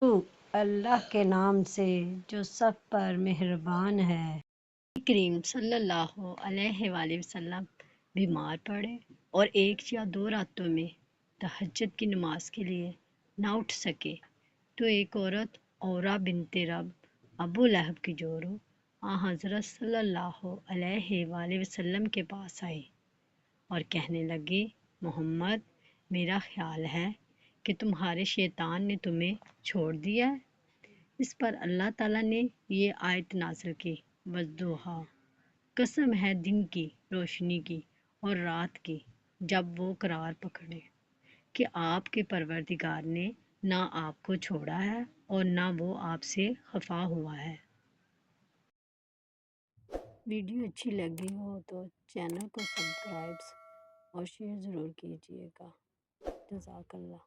شروع اللہ کے نام سے جو سب پر مہربان ہے۔ نبی کریم صلی اللہ علیہ وآلہ وسلم بیمار پڑے اور 1 یا 2 راتوں میں تہجد کی نماز کے لیے نہ اٹھ سکے تو ایک عورت اورا بنت رب ابو لہب کی جورو حضرت صلی اللہ علیہ وآلہ وسلم کے پاس آئی اور کہنے لگی، محمد، میرا خیال ہے کہ تمہارے شیطان نے تمہیں چھوڑ دیا ہے۔ اس پر اللہ تعالیٰ نے یہ آیت نازل کی، وَالضُّحیٰ، قسم ہے دن کی روشنی کی اور رات کی جب وہ قرار پکڑے، کہ آپ کے پروردگار نے نہ آپ کو چھوڑا ہے اور نہ وہ آپ سے خفا ہوا ہے۔ ویڈیو اچھی لگی ہو تو چینل کو سبسکرائب اور شیئر ضرور کیجیے گا۔ جزاک اللہ۔